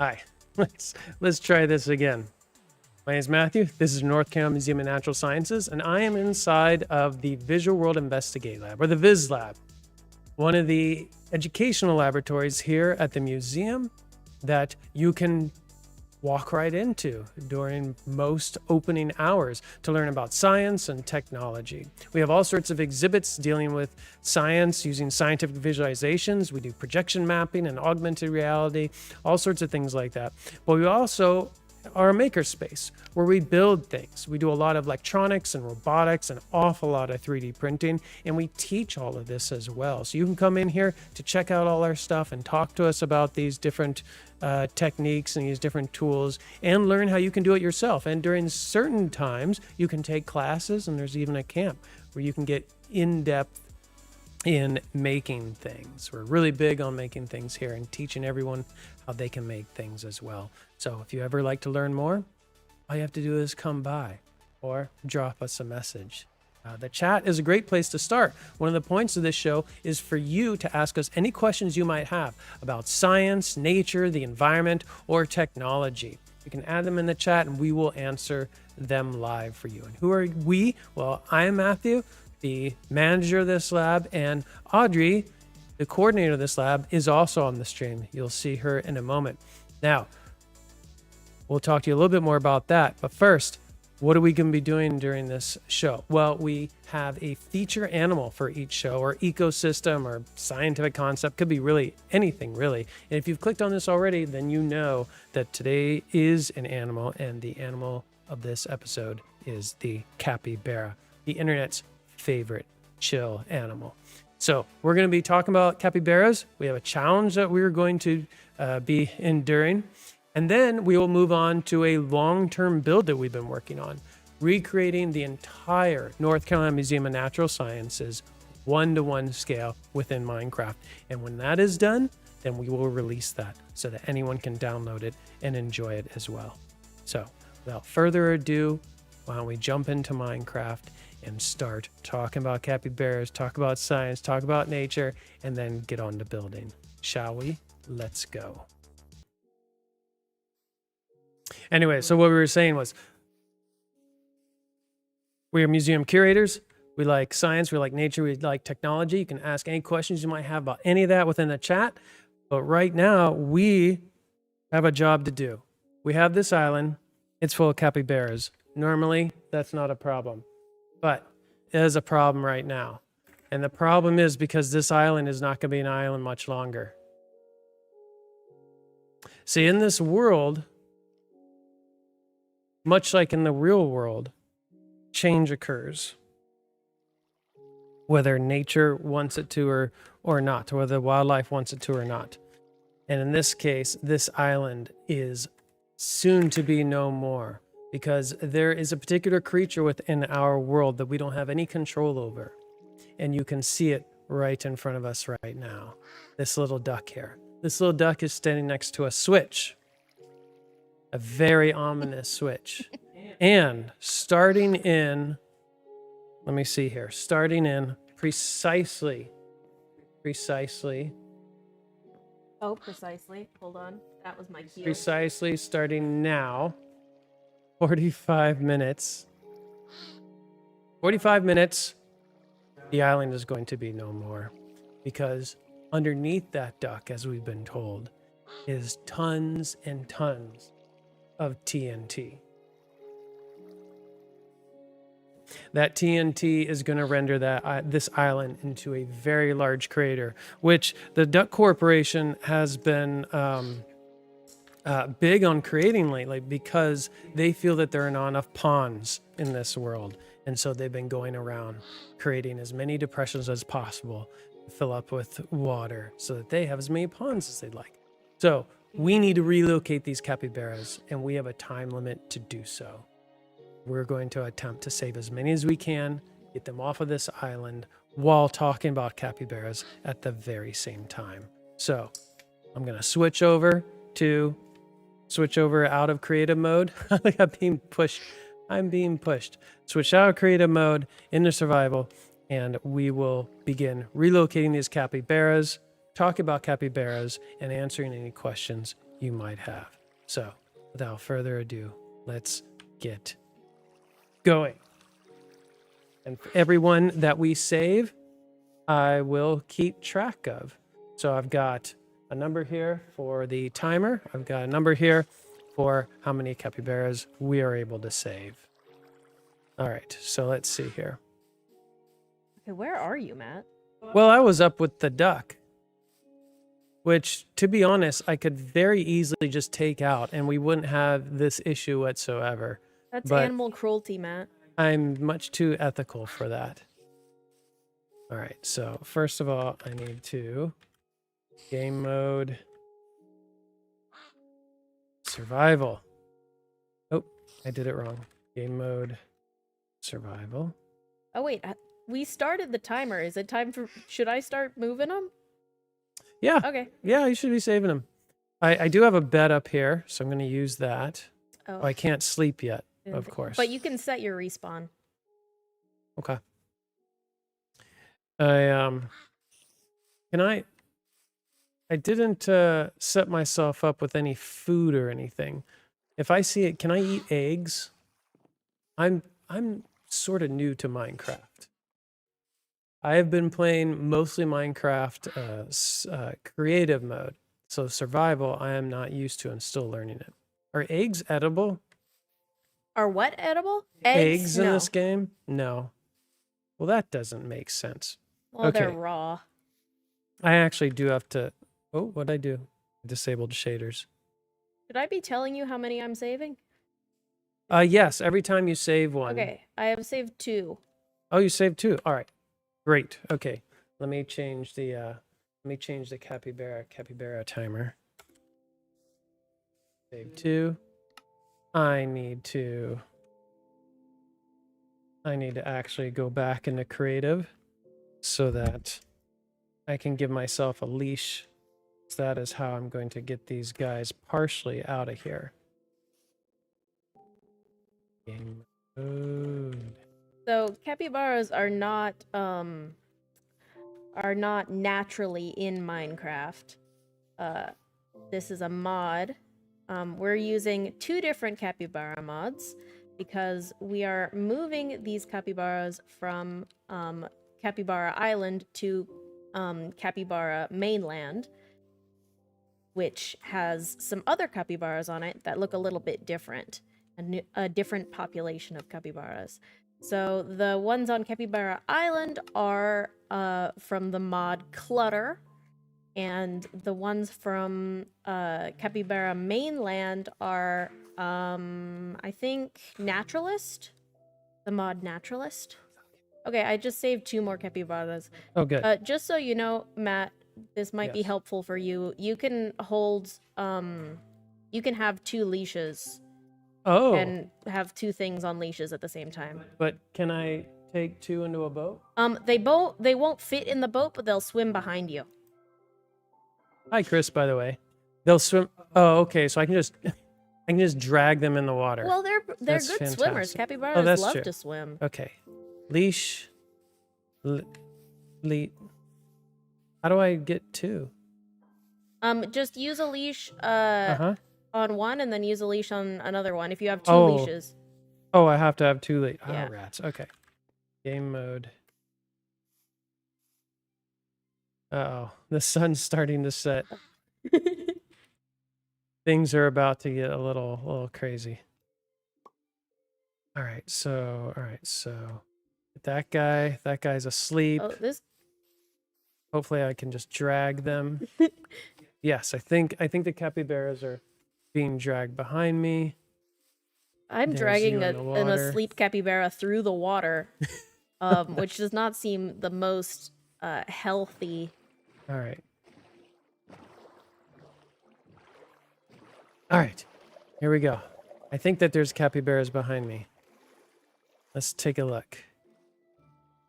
Hi, let's try this again. My name is Matthew. This is North Carolina Museum of Natural Sciences, and I am inside of the Visual World Investigate Lab, or the Viz Lab, one of the educational laboratories here at the museum that you can walk right into during most opening hours to learn about science and technology. We have all sorts of exhibits dealing with science using scientific visualizations. We do projection mapping and augmented reality, all sorts of things like that. But we also are a makerspace where we build things. We do a lot of electronics and robotics, an awful lot of 3D printing, and we teach all of this as well. So you can come in here to check out all our stuff and talk to us about these different techniques and these different tools and learn how you can do it yourself. And during certain times, you can take classes, and there's even a camp where you can get in-depth in making things. We're really big on making things here and teaching everyone how they can make things as well. So if you ever like to learn more, all you have to do is come by or drop us a message. The chat is a great place to start. One of the points of this show is for you to ask us any questions you might have about science, nature, the environment, or technology. You can add them in the chat and we will answer them live for you. And who are we? Well, I am Matthew, the manager of this lab, and Audrey, the coordinator of this lab, is also on the stream. You'll see her in a moment. Now, we'll talk to you a little bit more about that. But first, what are we going to be doing during this show? Well, we have a feature animal for each show, or ecosystem, or scientific concept. Could be really anything, really. And if you've clicked on this already, then you know that today is an animal, and the animal of this episode is the capybara, the internet's favorite chill animal. So we're going to be talking about capybaras. We have a challenge that we're going to be enduring. And then we will move on to a long-term build that we've been working on, recreating the entire North Carolina Museum of Natural Sciences one-to-one scale within Minecraft. And when that is done, then we will release that so that anyone can download it and enjoy it as well. So without further ado, why don't we jump into Minecraft and start talking about capybaras, talk about science, talk about nature, and then get on to building. Shall we? Let's go. Anyway, so what we were saying was we are museum curators. We like science. We like nature. We like technology. You can ask any questions you might have about any of that within the chat. But right now, we have a job to do. We have this island. It's full of capybaras. Normally, that's not a problem. But it is a problem right now. And the problem is because this island is not going to be an island much longer. See, in this world, much like in the real world, change occurs. Whether nature wants it to or not, whether wildlife wants it to or not. And in this case, this island is soon to be no more because there is a particular creature within our world that we don't have any control over. And you can see it right in front of us right now. This little duck here. This little duck is standing next to a switch. A very ominous switch. And starting in, let me see here, starting in precisely. Oh, precisely. Hold on. That was my cue. Precisely starting now, 45 minutes. 45 minutes, the island is going to be no more. Because underneath that duck, as we've been told, is tons and tons of TNT. That TNT is going to render this island into a very large crater, which the Duck Corporation has been big on creating lately because they feel that there are not enough ponds in this world. And so they've been going around creating as many depressions as possible to fill up with water so that they have as many ponds as they'd like. So we need to relocate these capybaras, and we have a time limit to do so. We're going to attempt to save as many as we can, get them off of this island while talking about capybaras at the very same time. So I'm going to switch over out of creative mode. I'm being pushed. Switch out of creative mode into survival, and we will begin relocating these capybaras, talk about capybaras, and answering any questions you might have. So, without further ado, let's get going. And for everyone that we save, I will keep track of. So I've got a number here for the timer. I've got a number here for how many capybaras we are able to save. All right, so let's see here. Okay, where are you, Matt? Well, I was up with the duck, which, to be honest, I could very easily just take out and we wouldn't have this issue whatsoever. That's But animal cruelty, Matt. I'm much too ethical for that. All right, so first of all, I need to game mode survival. Oh, I did it wrong. Game mode survival. Oh wait, we started the timer. Is it time for? Should I start moving them? Yeah, Okay. yeah, you should be saving them. I do have a bed up here, so I'm going to use that. Oh, Oh, I can't sleep yet, of course. But you can set your respawn. Okay. I didn't set myself up with any food or anything. If I see it, can I eat eggs? I'm sort of new to Minecraft. I have been playing mostly Minecraft creative mode. So survival, I am not used to. I'm still learning it. Are eggs edible? Are what edible? Eggs in No. this game? No. Well, that doesn't make sense. Well, they're Okay. raw. I actually do have to... Oh, what'd I do? Disabled shaders. Should I be telling you how many I'm saving? Yes, every time you save one. Okay, I have saved 2. Oh, you saved 2. All right. Great. Okay. Let me change the capybara timer. Save 2. I need to actually go back into creative so that I can give myself a leash. So that is how I'm going to get these guys partially out of here. Game mode. So capybaras are not naturally in Minecraft. This is a mod. We're using 2 different capybara mods because we are moving these capybaras from Capybara Island to Capybara mainland, which has some other capybaras on it that look a little bit different, a different population of capybaras. So the ones on Capybara Island are from the mod Clutter, and the ones from Capybara mainland are, I think, Naturalist? The mod Naturalist? Okay, I just saved 2 more capybaras. Oh, good. Just so you know, Matt, this might be Yes. helpful for you. You can hold, you can have 2 leashes Oh, and have 2 things on leashes at the same time. but can I take 2 into a boat? They won't fit in the boat, but they'll swim behind you. Hi, Chris, by the way. They'll swim. Oh, okay. So I can just drag them in the water. Well, they're That's good swimmers. fantastic. Capybaras that's love true. to swim. Okay. Leash. How do I get 2? Just use a leash Uh-huh. on one and then use a leash on another one if you have 2 Oh. leashes. Oh, I have to have 2 Yeah. Oh, rats. Okay. Game mode. Uh-oh. The sun's starting to set. Things are about to get a little crazy. All right, so that guy's asleep. Oh, this Hopefully I can just drag them. Yes, I think the capybaras are being dragged behind me. I'm There's dragging you in the an water. asleep capybara through the water, which does not seem the most healthy. All right. All right. Here we go. I think that there's capybaras behind me. Let's take a look.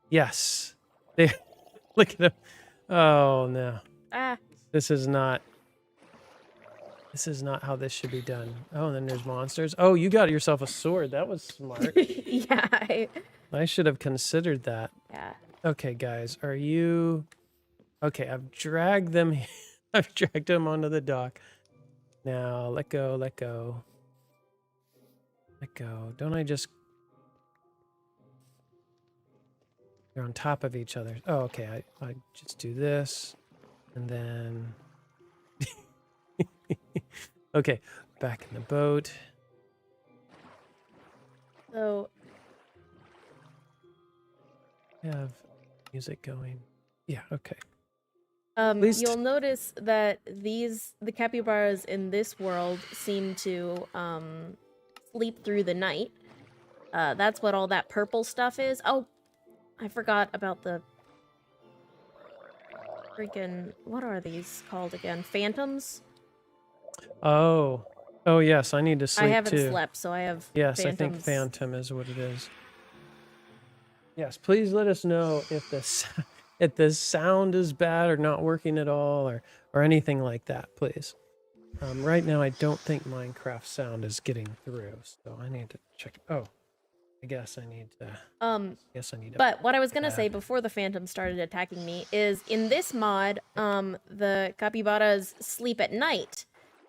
Yes. They look at them. Oh no. Ah, This is not how this should be done. Oh, and then there's monsters. Oh, you got yourself a sword. That was smart. yeah, I should have considered that. yeah. Okay, guys, are you... Okay, I've dragged them. I've dragged them onto the dock. Now, let go, let go. Let go. Don't I just... They're on top of each other. Oh, okay. I just do this. And then... Okay. Back in the boat. So Have music going. Yeah, okay. Please you'll notice that the capybaras in this world seem to sleep through the night. That's what all that purple stuff is. Oh, I forgot about the freaking, what are these called again? Phantoms? Oh. Oh, yes, I need to sleep I haven't too. slept, so I have Yes, phantoms. I think phantom is what it is. Yes, please let us know if if the sound is bad or not working at all or anything like that, please. Right now, I don't think Minecraft sound is getting through, so I need to check. Oh, I guess I need to. But what I was gonna say before the phantoms started attacking me is in this mod, the capybaras sleep at night,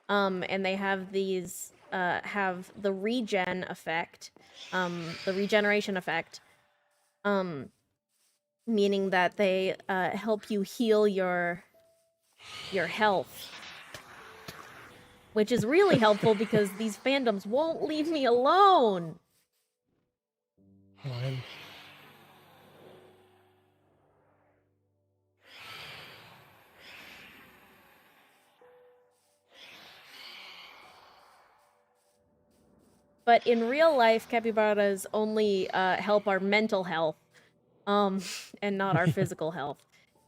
and they have these have the regen effect, the regeneration effect, meaning that they help you heal your health. Which is really helpful because these phantoms won't leave me alone. But in real life, capybaras only help our mental health, and not our physical health.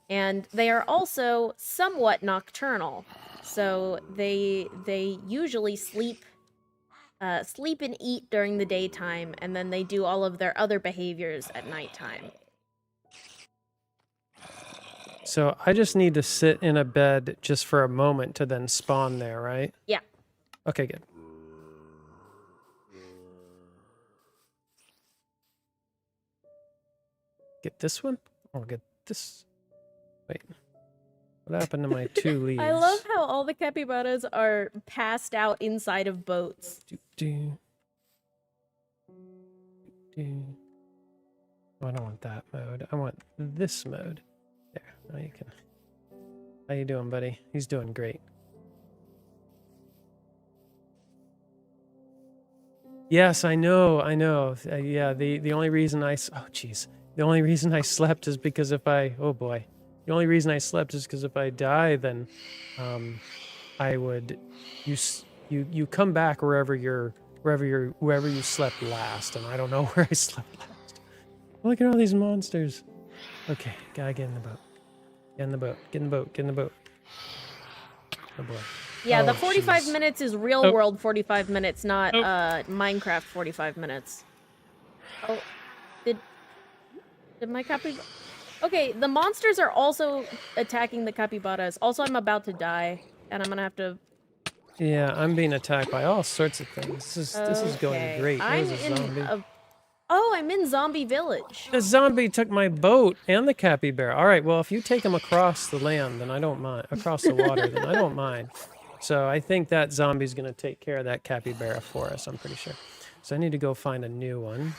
And they are also somewhat nocturnal, so they usually sleep and eat during the daytime, and then they do all of their other behaviors at nighttime. So I just need to sit in a bed just for a moment to then spawn there, right? Yeah. Okay, good. Get this one? Or get this? Wait. What happened to my 2 leaves? I love how all the capybaras are passed out inside of boats. Oh, I don't want that mode. I want this mode. There. Now you can. How you doing, buddy? He's doing great. Yes, I know. Yeah, the only reason I... Oh, jeez. The only reason I slept is because if I... Oh, boy. The only reason I slept is because if I die, then I would... You come back wherever you slept last, and I don't know where I slept last. Look at all these monsters. Okay, gotta get in the boat. Get in the boat. Get in the boat. Get in the boat. Oh, boy. Yeah, Oh, the 45 geez. minutes is real world 45 minutes, not Minecraft 45 minutes. Oh, did my capybara... Okay, the monsters are also attacking the capybaras. Also, I'm about to die, and I'm gonna have to... Yeah, I'm being attacked by all sorts of things. This is going great. There's a zombie. Oh, I'm in Zombie Village. The zombie took my boat and the capybara. All right, well, if you take him across the land, then I don't mind. Across the water, then I don't mind. So I think that zombie's going to take care of that capybara for us, I'm pretty sure. So I need to go find a new one.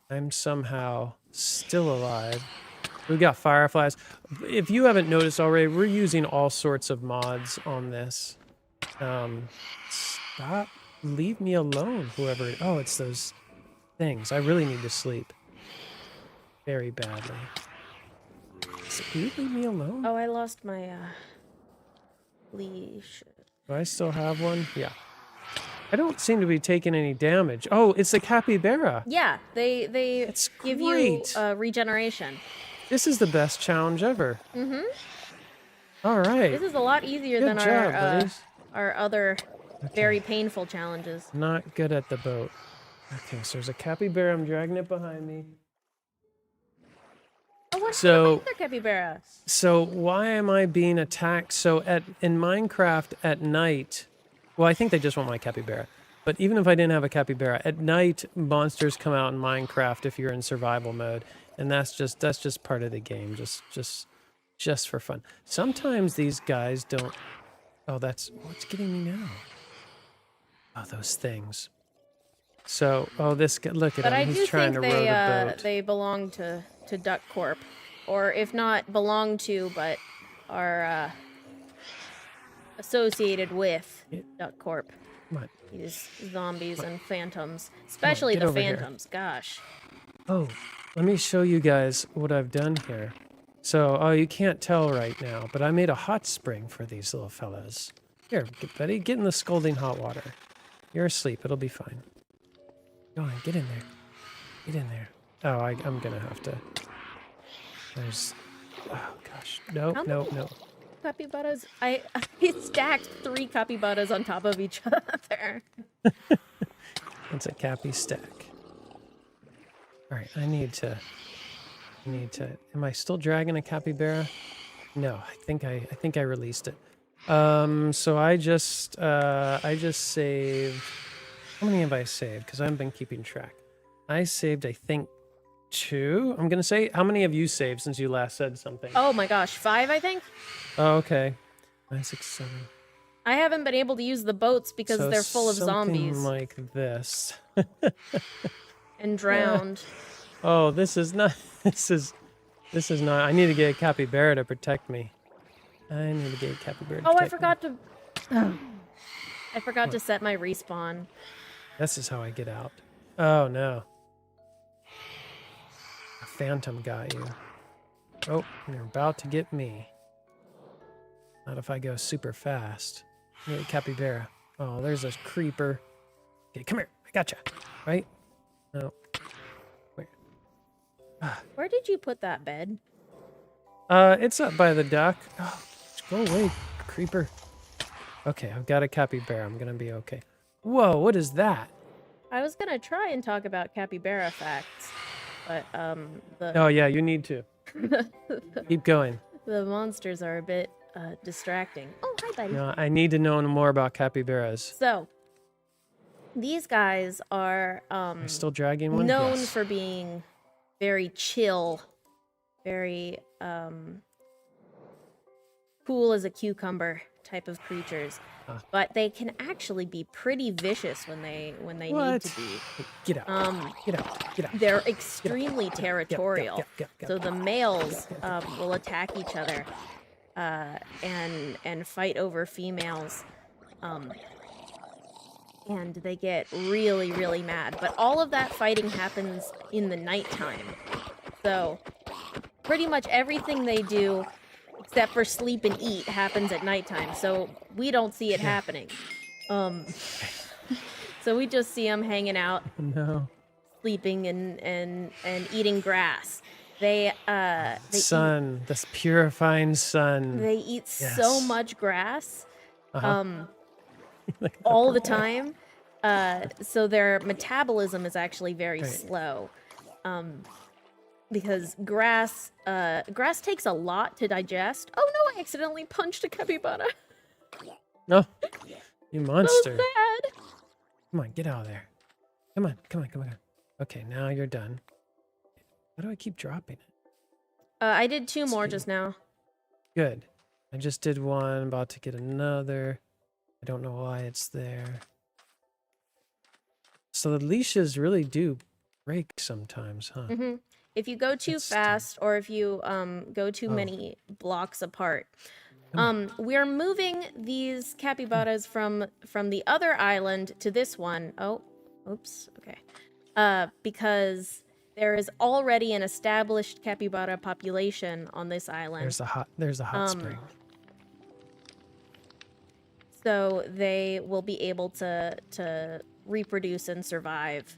I'm somehow still alive. We've got fireflies. If you haven't noticed already, we're using all sorts of mods on this. Stop. Leave me alone, whoever... Oh, it's those things. I really need to sleep. Very badly. So can you leave me alone? Oh, I lost my, leash. Do I still have one? Yeah. I don't seem to be taking any damage. Oh, it's the capybara. Yeah, they give you regeneration. This is the best challenge ever. Mm-hmm. All right. This is a lot easier than our other very painful challenges. Not good at the boat. Okay, so there's a capybara. I'm dragging it behind me. Oh, what's the capybara? So why am I being attacked? So in Minecraft at night, well, I think they just want my capybara. But even if I didn't have a capybara, at night monsters come out in Minecraft if you're in survival mode, and that's just part of the game, just for fun. Sometimes these guys don't Oh, that's what's getting me now. Oh, those things. So, oh, look at But him. I He's do trying think to row the boat. they belong to Duck Corp, or if not belong to, but are associated with Yeah, Duck Corp. come on, These zombies and phantoms, come on, especially get the over here. phantoms. Gosh. Oh, let me show you guys what I've done here. So, oh, you can't tell right now, but I made a hot spring for these little fellas. Here, buddy, get in the scalding hot water. You're asleep. It'll be fine. Go on, get in there. Get in there. Oh, I'm gonna have to. There's. Oh gosh. No, How no, many no. capybaras? I stacked 3 capybaras on top of each other. It's a cappy stack. All right, I need to. Am I still dragging a capybara? No, I think I released it. So I just saved. How many have I saved? Because I haven't been keeping track. I saved, I think, 2. I'm gonna say. How many have you saved since you last said something? Oh my gosh, 5, I think. Oh, okay. 9, 6, 7. I haven't been able to use the boats because So they're full of something zombies like this. and drowned. Oh, this is not. This is not. I need to get a capybara to protect me. I need to get a capybara to Oh, protect I forgot to. I forgot to set my respawn. This is how I get out. Oh no. A phantom got you. Oh, you're about to get me. Not if I go super fast. I need a capybara. Oh, there's a creeper. Okay, come here. I gotcha. Right? No. Where? Where did you put that bed? It's up by the dock. Oh, go away, creeper. Okay, I've got a capybara. I'm gonna be okay. Whoa, what is that? I was gonna try and talk about capybara facts, but Oh yeah, you need to. Keep going. the monsters are a bit distracting. Oh, hi, buddy. No, I need to know more about capybaras. So, these guys are Am I still dragging one? known Yes. for being very chill, very cool as a cucumber type of creatures. But they can actually be pretty vicious when they need What? to be. Get out. Get out. Get out. They're extremely territorial. Get. So the males will attack each other and fight over females. And they get really, really mad. But all of that fighting happens in the nighttime. So pretty much everything they do, except for sleep and eat, happens at nighttime. So we don't see it happening. So we just see them hanging out, No. sleeping and eating grass. They Sun. This purifying sun. They eat so Yes. much grass. Uh-huh. All the time. So their metabolism is actually very Right. slow. Because grass takes a lot to digest. Oh no, I accidentally punched a capybara. No. You So monster. sad. Come on, get out of there. Come on. Okay, now you're done. Why do I keep dropping it? I did 2 more See. just now. Good. I just did one, about to get another. I don't know why it's there. So the leashes really do break sometimes, huh? hmm If you go too That's fast or if you go too many blocks apart. We're moving these capybaras from the other island to this one. Oh, oops. Okay. Because there is already an established capybara population on this island. There's a hot spring. So they will be able to reproduce and survive,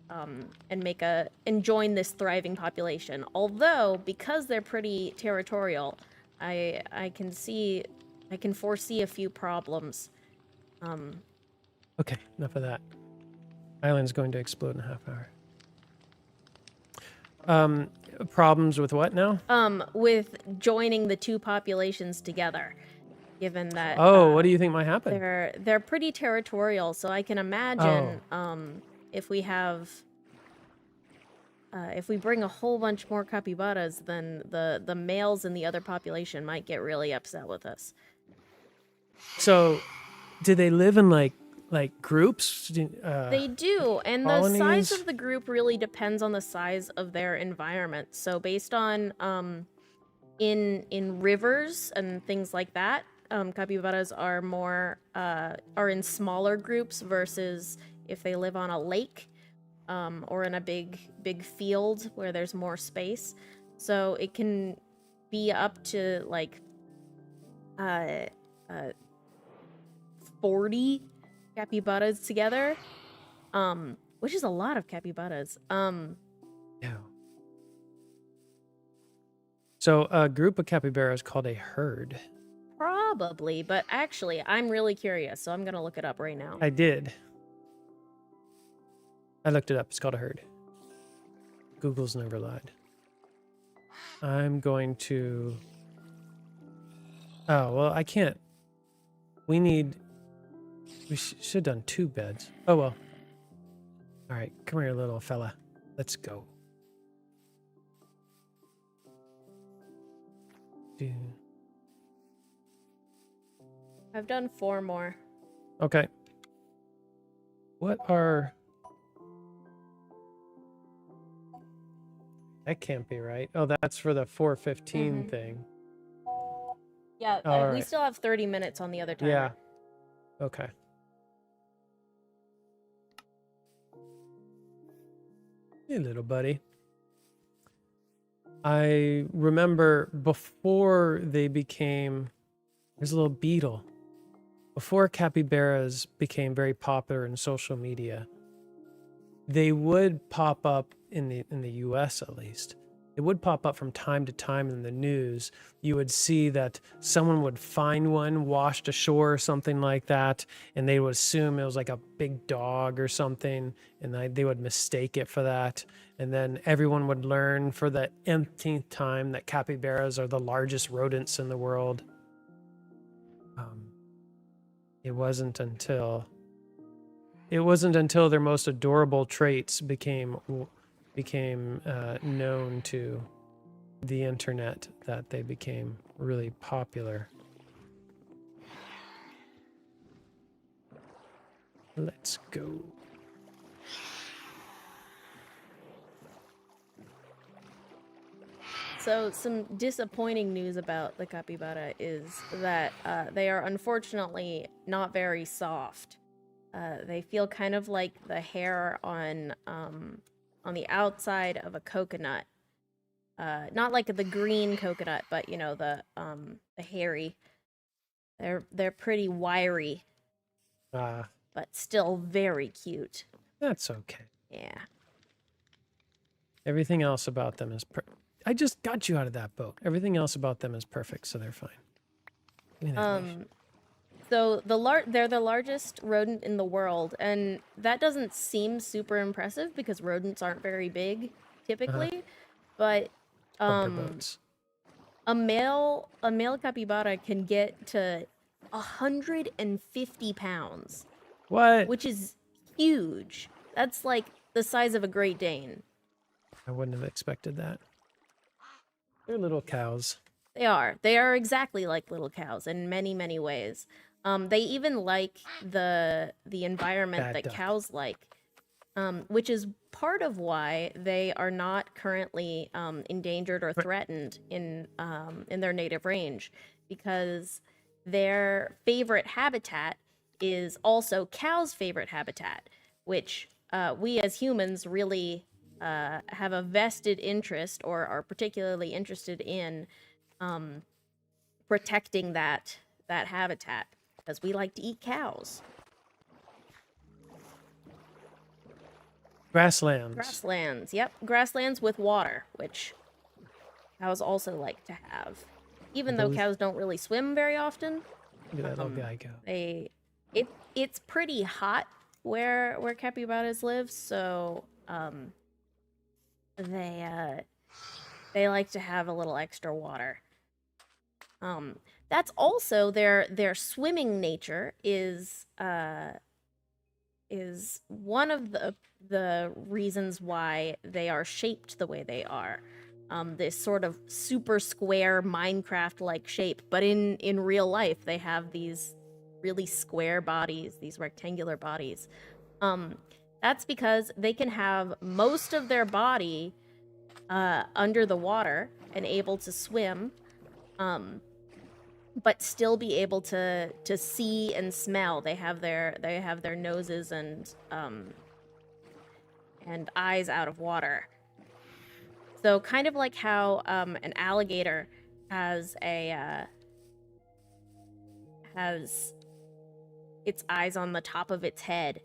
and join this thriving population. Although, because they're pretty territorial, I can foresee a few problems. Okay, enough of that. Island's going to explode in a half hour. Problems with what now? With joining the 2 populations together, given that Oh, what do you think might happen? they're pretty territorial. So I can imagine if we have if we bring a whole bunch more capybaras, then the males in the other population might get really upset with us. So, do they live in like groups? They do, and the size Colonies? of the group really depends on the size of their environment. So based on in rivers and things like that, capybaras are more are in smaller groups versus if they live on a lake or in a big field where there's more space. So it can be up to like uh, uh 40 capybaras together, which is a lot of capybaras. Yeah. So a group of capybara is called a herd. Probably, but actually, I'm really curious, so I'm gonna look it up right now. I did. I looked it up. It's called a herd. Google's never lied. I'm going to... Oh, well, I can't. We need... We should have done 2 beds. Oh, well. All right, come here, little fella. Let's go. I've done 4 more. Okay. What are... That can't be right. Oh, that's for the 4:15 thing. Yeah, All we right. still have 30 minutes on the other timer. Yeah. Okay. Hey, little buddy. I remember before they became... There's a little beetle. Before capybaras became very popular in social media, they would pop up in the US at least. It would pop up from time to time in the news. You would see that someone would find one washed ashore or something like that, and they would assume it was like a big dog or something, and they would mistake it for that. And then everyone would learn for the nth time that capybaras are the largest rodents in the world. It wasn't until their most adorable traits became known to the internet that they became really popular. Let's go. So some disappointing news about the capybara is that they are unfortunately not very soft. They feel kind of like the hair on the outside of a coconut. Not like the green coconut, but you know the hairy. They're pretty wiry, but still very cute. That's okay. Yeah. Everything else about them is I just got you out of that boat. Everything else about them is perfect, so they're fine. Give me that leash. So they're the largest rodent in the world, and that doesn't seem super impressive because rodents aren't very big typically. But Bumper boats. a male capybara can get to 150 pounds, What? which is huge. That's like the size of a Great Dane. I wouldn't have expected that. They're little cows. They are. They are exactly like little cows in many, many ways. They even like the environment Bad that duck. cows like, which is part of why they are not currently endangered or threatened in their native range, because their favorite habitat is also cows' favorite habitat, which we as humans really have a vested interest or are particularly interested in protecting that habitat, because we like to eat cows. Grasslands. Grasslands, yep, grasslands with water, which cows also like to have. Even though cows don't really swim very often, Look at that little guy go. it's pretty hot where capybaras live, so they like to have a little extra water. That's also their swimming nature is one of the reasons why they are shaped the way they are. This sort of super square Minecraft-like shape, but in real life they have these really square bodies, these rectangular bodies. That's because they can have most of their body under the water and able to swim, but still be able to see and smell. They have their noses and eyes out of water. So kind of like how an alligator has its eyes on the top of its head.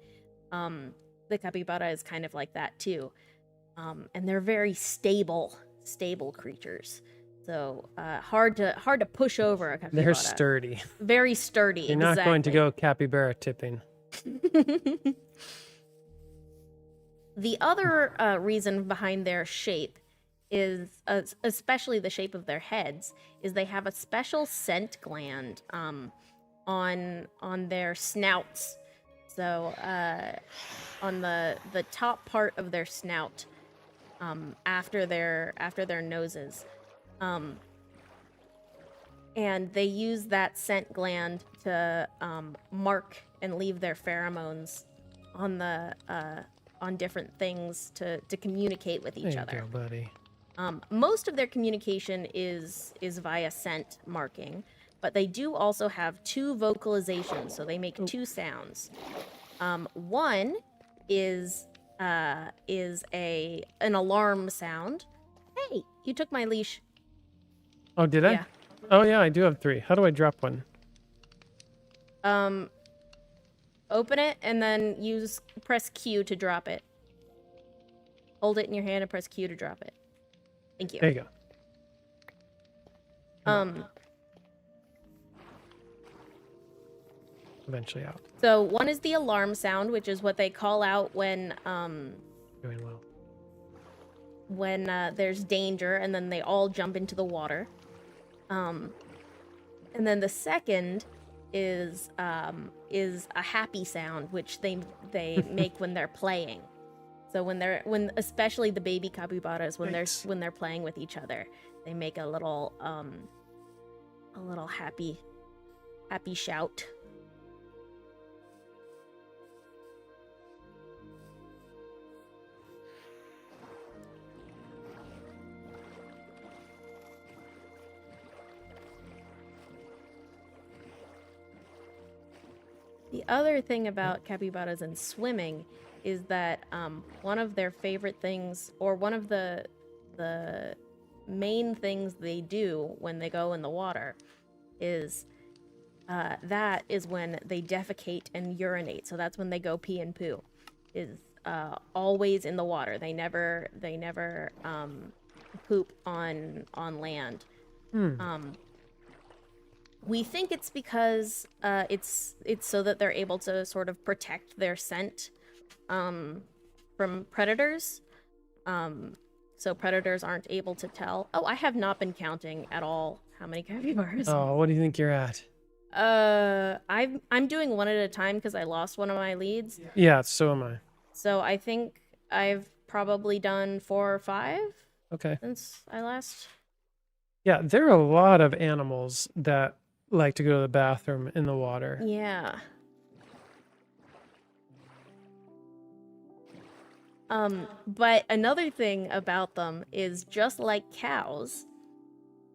The capybara is kind of like that too. And they're very stable creatures. So hard to push over a capybara. They're sturdy. Very sturdy. You're not going to go capybara tipping. The other reason behind their shape is, especially the shape of their heads, is they have a special scent gland on their snouts. So on the top part of their snout, after their noses, and they use that scent gland to mark and leave their pheromones on different things to communicate with each other. There you go, buddy. Most of their communication is via scent marking, but they do also have two vocalizations, so they make two sounds. One is an alarm sound. Hey, you took my leash. Oh, did I? Yeah. Oh, yeah, I do have 3. How do I drop one? Open it and then press Q to drop it. Hold it in your hand and press Q to drop it. Thank you. There you go. Eventually out. So one is the alarm sound, which is what they call out when Doing well. when there's danger, and then they all jump into the water. And then the second is a happy sound, which they make when they're playing. So when especially the baby capybaras, when they're playing with each other, they make a little happy shout. The other thing about capybaras and swimming is that one of their favorite things, or one of the main things they do when they go in the water, is that is when they defecate and urinate. So that's when they go pee and poo. Is always in the water. They never poop on land. We think it's because it's so that they're able to sort of protect their scent from predators. So predators aren't able to tell. Oh, I have not been counting at all how many capybaras. Oh, what do you think you're at? I'm doing one at a time because I lost one of my leads. Yeah, so am I. So I think I've probably done 4 or 5 Okay. since I last. Yeah, there are a lot of animals that like to go to the bathroom in the water. Yeah. But another thing about them is, just like cows,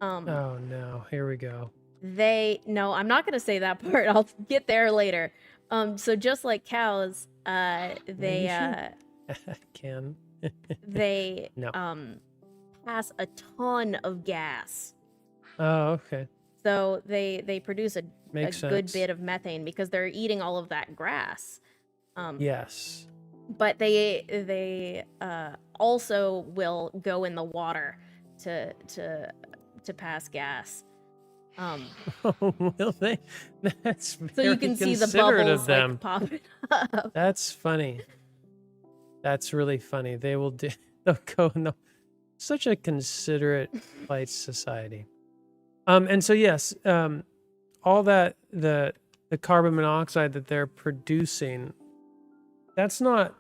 Oh no, here we go. no, I'm not gonna say that part. I'll get there later. So just like cows, they Can. they pass a ton of gas. Oh, okay. So they produce a Makes good sense. bit of methane because they're eating all of that grass. Yes. But they also will go in the water to pass gas. Will they? That's So you very can see the considerate bubbles of them. like popping up. That's funny. That's really funny. They'll go in the such a considerate, polite society. And so yes, all that the carbon monoxide that they're producing, that's not.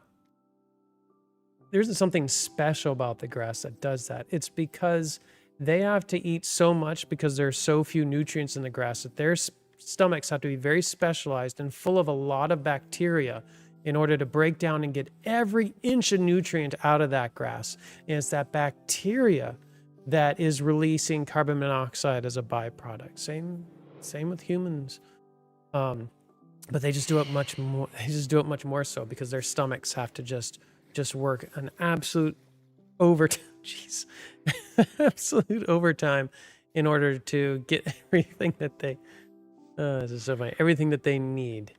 There isn't something special about the grass that does that. It's because they have to eat so much because there's so few nutrients in the grass that they're stomachs have to be very specialized and full of a lot of bacteria in order to break down and get every inch of nutrient out of that grass. And it's that bacteria that is releasing carbon monoxide as a byproduct. Same with humans. But they just do it much more. They just do it much more so because their stomachs have to just work an absolute overtime. Jeez, absolute overtime in order to get everything that they. This is so funny. Everything that they need.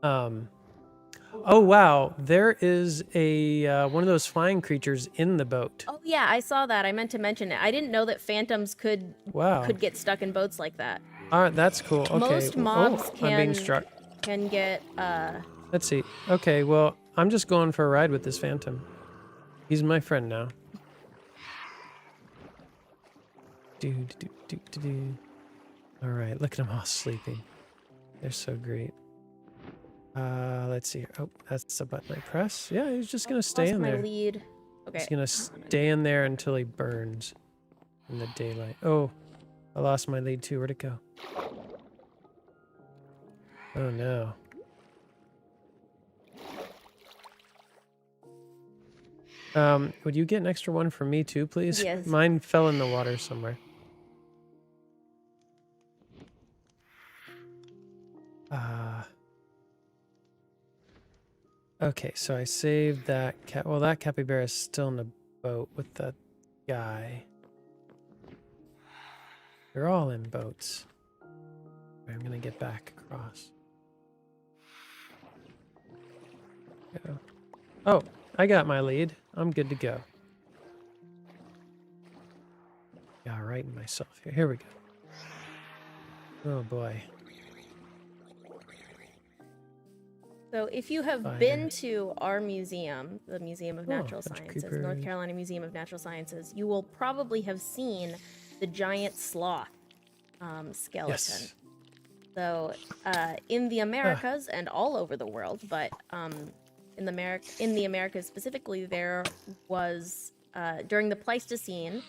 Oh wow, there is a one of those flying creatures in the boat. Oh yeah, I saw that. I meant to mention it. I didn't know that phantoms could get stuck in boats like that. All right, that's cool. Okay. Most mobs I'm being struck. can get Let's see. Okay, well, I'm just going for a ride with this phantom. He's my friend now. All right, look at them all sleeping. They're so great. Let's see. Oh, that's the button I press. Yeah, he's just gonna stay in there. Lead. Okay. He's gonna stay in there until he burns in the daylight. Oh, I lost my lead too. Where'd it go? Oh no. Would you get an extra one for me too, please? Yes. Mine fell in the water somewhere. Okay, so I saved that cat. Well, that capybara is still in the boat with the guy. They're all in boats. I'm gonna get back across. Go. Oh, I got my lead. I'm good to go. Got right in myself here. Here we go. Oh boy. So if you have been to our museum, the Museum of Natural Sciences, North Carolina Museum of Natural Sciences, you will probably have seen the giant sloth skeleton. Yes. So in the Americas and all over the world, but in the Americas specifically, there was during the Pleistocene,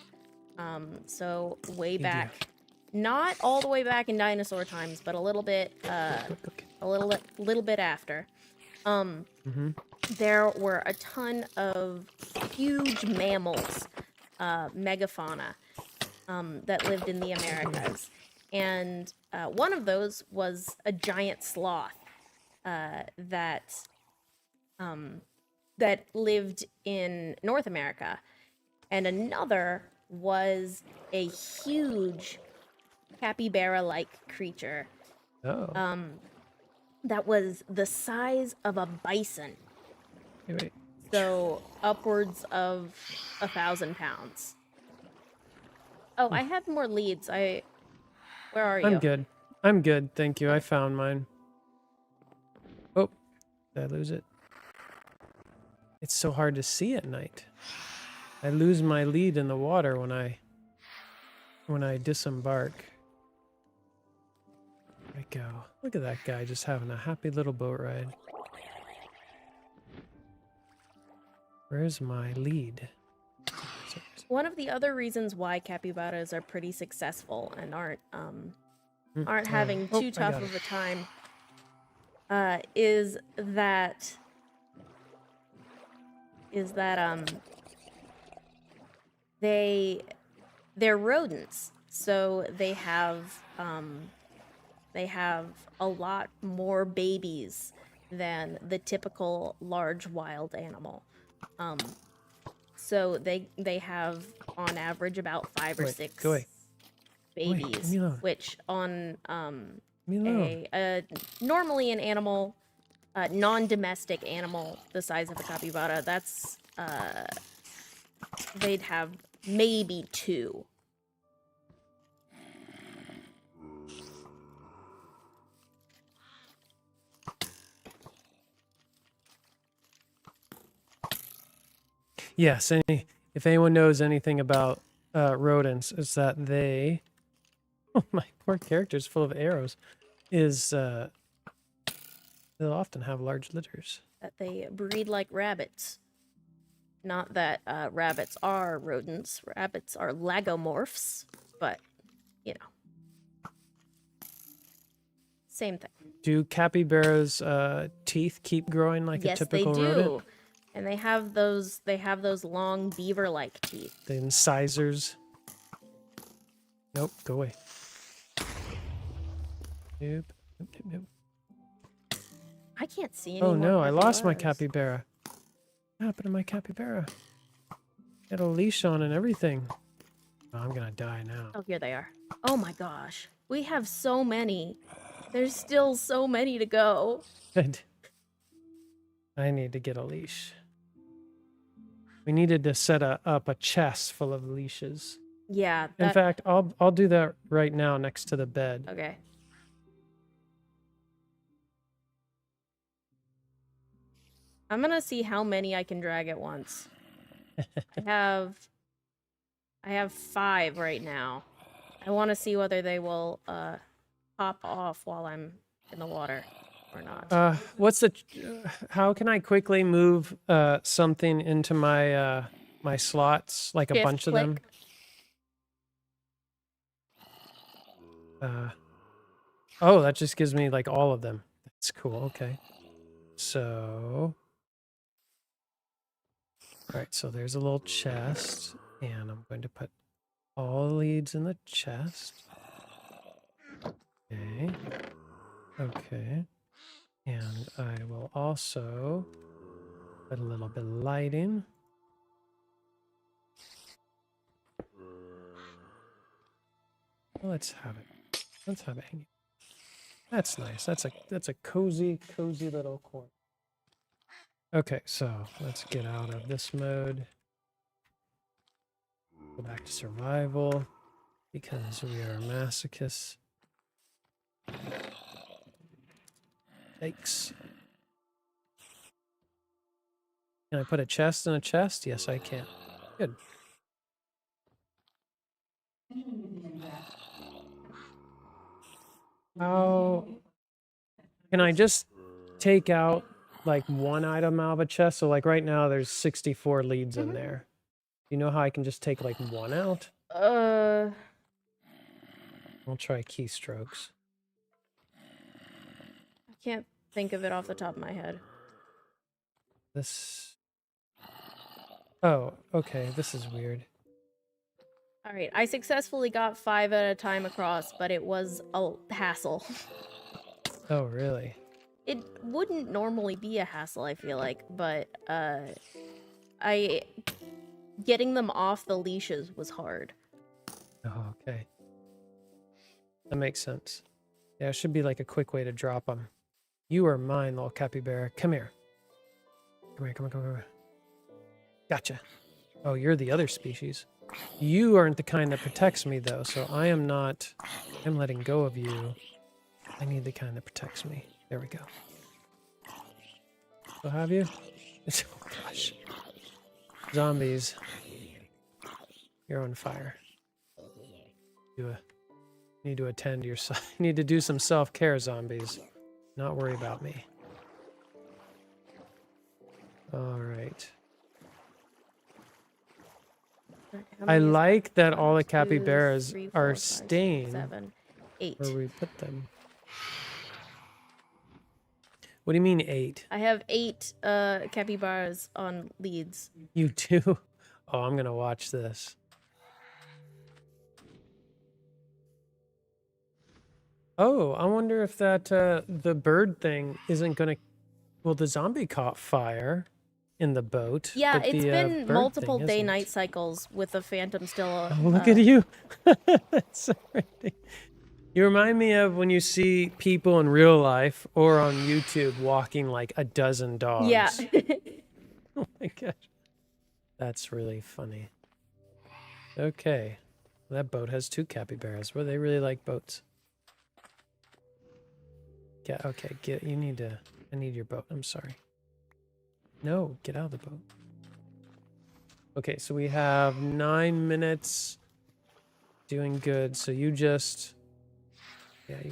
so way back, not all the way back in dinosaur times, but a little bit after. There were a ton of huge mammals, megafauna, that lived in the Americas. And one of those was a giant sloth that lived in North America. And another was a huge capybara-like creature. That was the size of a bison. Wait. So upwards of 1,000 pounds. Oh, I have more leads. Where are you? I'm good. I'm good. Thank you. I found mine. Oh, did I lose it? It's so hard to see at night. I lose my lead in the water when I disembark. There we go. Look at that guy just having a happy little boat ride. Where's my lead? One of the other reasons why capybaras are pretty successful and aren't having too tough of a time is that they're rodents, so they have a lot more babies than the typical large wild animal. So they have on average about 5 or 6 babies, which on normally an animal, non-domestic animal the size of a capybara, that's they'd have maybe 2. Yes, if anyone knows anything about rodents, it's that they... Oh, my poor character's full of arrows. They'll often have large litters. That they breed like rabbits. Not that rabbits are rodents. Rabbits are lagomorphs, but, you know. same thing. Do capybaras' teeth keep growing like a Yes, they typical do. rodent? And they have those long beaver-like teeth. The incisors. Nope, go away. Nope. Nope, nope, nope. I can't see Oh any more no, I lost my capybaras. capybara. What happened to my capybara? Got a leash on and everything. Oh, I'm gonna die now. Oh, here they are. Oh my gosh. We have so many. There's still so many to go. Good. I need to get a leash. We needed to set up a chest full of leashes. Yeah. In That, fact, I'll do that right now next to the bed. okay. I'm gonna see how many I can drag at once. I have 5 right now. I want to see whether they will pop off while I'm in the water or not. What's the? How can I quickly move something into my my slots, like a Shift bunch of them? click. Oh, that just gives me like all of them. That's cool. Okay. So, all right. So there's a little chest, and I'm going to put all the leads in the chest. Okay. Okay. And I will also put a little bit of lighting. Well, let's have it. Let's have it hanging. That's nice. That's a cozy little corner. Okay, so let's get out of this mode. Go back to survival because we are masochists. Yikes. Can I put a chest in a chest? Yes, I can. Good. How can I just take out like one item out of a chest? So like right now there's 64 leads in there. You know how I can just take like one out? I I'll try keystrokes. can't think of it off the top of my head. This. Oh, okay. This is weird. All right, I successfully got 5 at a time across, but it was a hassle. Oh, really? It wouldn't normally be a hassle, I feel like, but getting them off the leashes was hard. Oh, okay. That makes sense. Yeah, it should be like a quick way to drop them. You are mine, little capybara. Come here. Come here, come here, come here. Gotcha. Oh, you're the other species. You aren't the kind that protects me, though, so I am not... I'm letting go of you. I need the kind that protects me. There we go. So have you? Oh, gosh. Zombies. You're on fire. You need to attend to yourself. You need to do some self-care, zombies. Not worry about me. All right. How I many is like that One, all the two, capybaras 3, 4, are 5, 6, staying 7, 8. where we put them. What do you mean 8? I have 8 capybaras on leads. You do? Oh, I'm gonna watch this. Oh, I wonder if that the bird thing isn't gonna. Well, the zombie caught fire in the boat. Yeah, but it's the, been bird multiple thing day-night isn't. cycles with the Phantom still. Oh, look at you! That's so ridiculous. You remind me of when you see people in real life or on YouTube walking like a dozen dogs. Yeah. Oh my gosh. That's really funny. Okay. That boat has 2 capybaras. Well, they really like boats. Yeah, okay, you need to... I need your boat. I'm sorry. No, get out of the boat. Okay, so we have 9 minutes. Doing good. So you just... Yeah,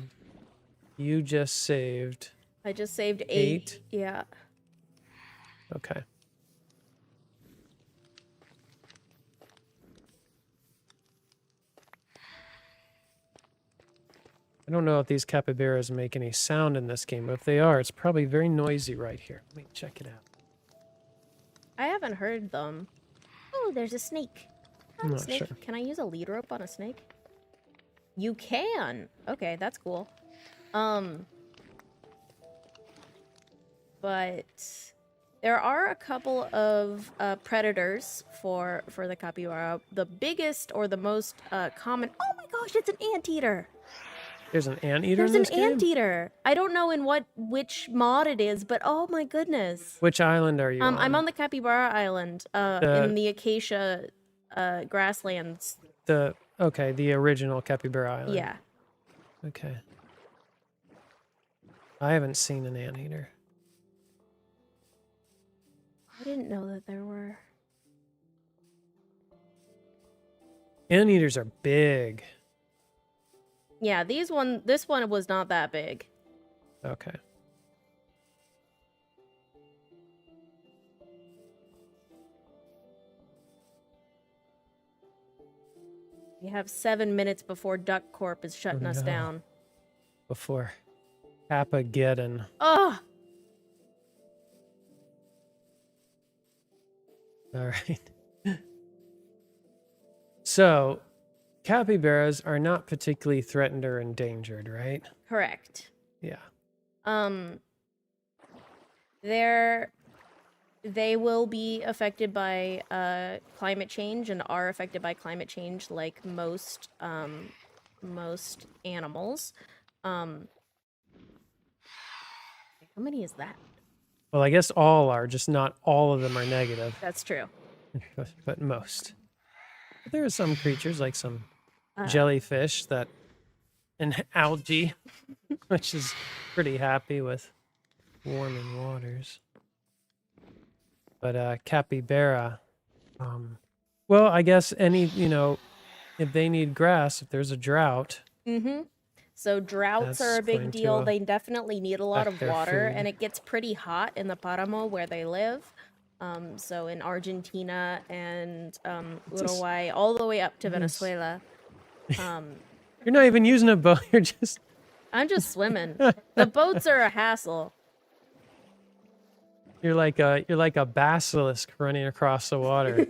you just saved... I just saved 8. 8? Yeah. Okay. I don't know if these capybaras make any sound in this game, but if they are, it's probably very noisy right here. Let me check it out. I haven't heard them. Oh, there's a snake. I'm Hi, not snake. sure. Can I use a lead rope on a snake? You can. Okay, that's cool. But there are a couple of predators for the capybara. The biggest or the most common. Oh my gosh, it's an anteater. There's an anteater There's in an this game? anteater. I don't know in which mod it is, but oh my goodness. Which island are you on? I'm on the Capybara Island, in the acacia grasslands. Okay, the original Capybara Island. Yeah. Okay. I haven't seen an anteater. I didn't know that there were. Anteaters are big. Yeah, this one was not that big. Okay. We have 7 minutes before Duck Corp is shutting us down. Before Cappageddon. Oh! All right. So, capybaras are not particularly threatened or endangered, right? Correct. Yeah. They will be affected by climate change and are affected by climate change like most animals. How many is that? Well, I guess all are, just not all of them are negative, That's true. but most. But there are some creatures like some jellyfish and algae, which is pretty happy with warming waters. But capybara, well, I guess if they need grass, if there's a drought. Mm-hmm. So droughts That's are a big going to, deal. They definitely need a lot affect of their water, food. and it gets pretty hot in the Paramo where they live. So in Argentina and Uruguay, all the way up to Venezuela. You're not even using a boat. You're just. I'm just swimming. The boats are a hassle. You're like a basilisk running across the water.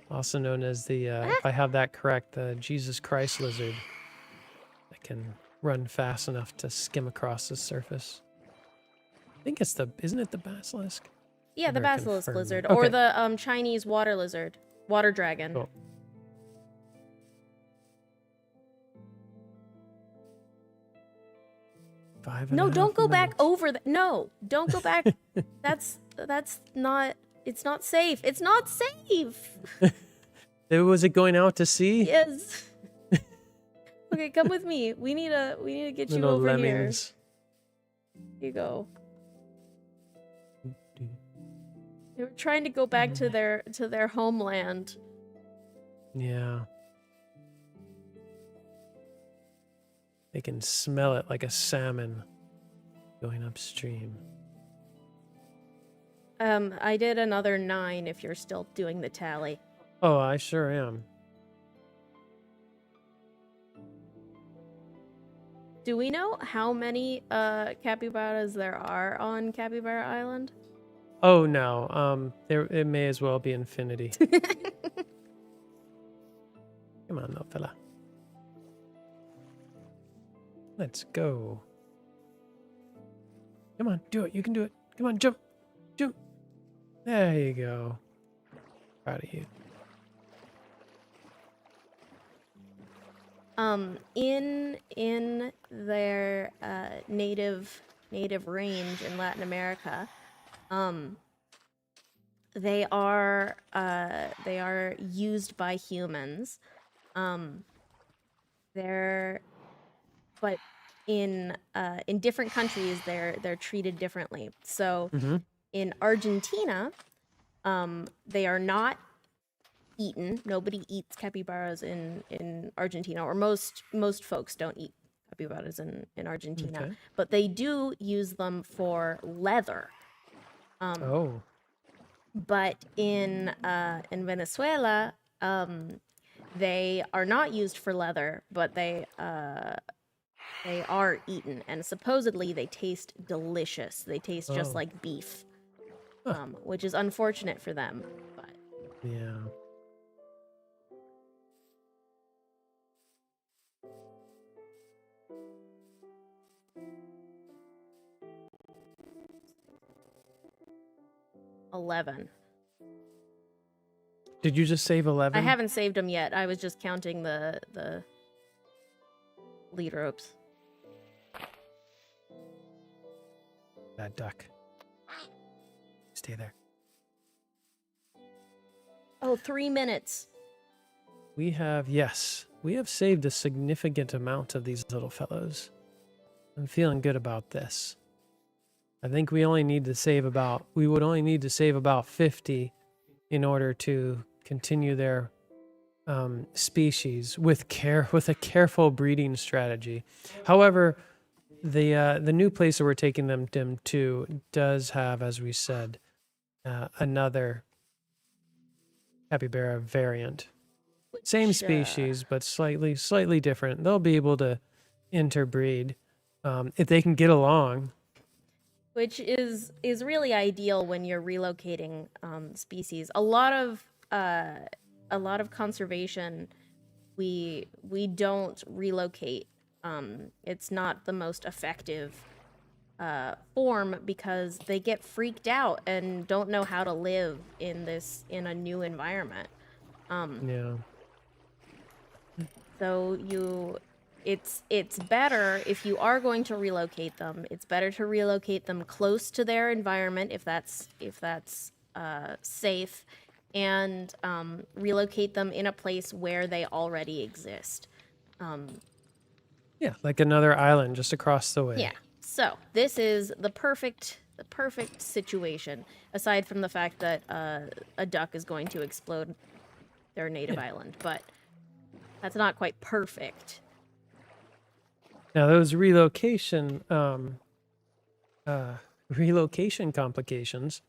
Also known as the, if I have that correct, the Jesus Christ lizard that can run fast enough to skim across the surface. I think isn't it the basilisk? Yeah, the Better basilisk confirm lizard, that. or Okay. the Chinese water lizard, water dragon. Cool. No, don't go back over the. No, don't go back. That's not. It's not safe. It's not safe. Was it going out to sea? Yes. Okay, come with me. We need to get you Little over lemmings. here. Here you go. They were trying to go back to their homeland. Yeah. They can smell it like a salmon going upstream. I did another 9 if you're still doing the tally. Oh, I sure am. Do we know how many capybaras there are on Capybara Island? Oh no. It may as well be infinity. Come on, little fella. Let's go. Come on, do it. You can do it. Come on, jump. Jump. There you go. Proud of you. In their native range in Latin America, they are used by humans. But in different countries they're treated differently. So in Argentina, they are not eaten. Nobody eats capybaras in Argentina, or most folks don't eat capybaras in Argentina. Okay. But they do use them for leather. Oh. But in Venezuela, They are not used for leather, but they are eaten, and supposedly they taste delicious. They taste just Oh. like beef, Huh. which is unfortunate for them. But Yeah. $11. Did you just save 11? I haven't saved them yet. I was just counting the lead ropes. That duck. Stay there. Oh, 3 minutes. We have saved a significant amount of these little fellows. I'm feeling good about this. I think we would only need to save about 50 in order to continue their species with a careful breeding strategy. However, the new place that we're taking them to does have, as we said, another capybara variant. Same species, but slightly different. They'll be able to interbreed if they can get along. Which is really ideal when you're relocating species. A lot of conservation, we don't relocate. It's not the most effective form because they get freaked out and don't know how to live in a new environment. Yeah. So it's better if you are going to relocate them. It's better to relocate them close to their environment if that's safe, and relocate them in a place where they already exist. Yeah, like another island just across the way. Yeah. So this is the perfect situation. Aside from the fact that a duck is going to explode their native island, but that's not quite perfect. Now those relocation complications,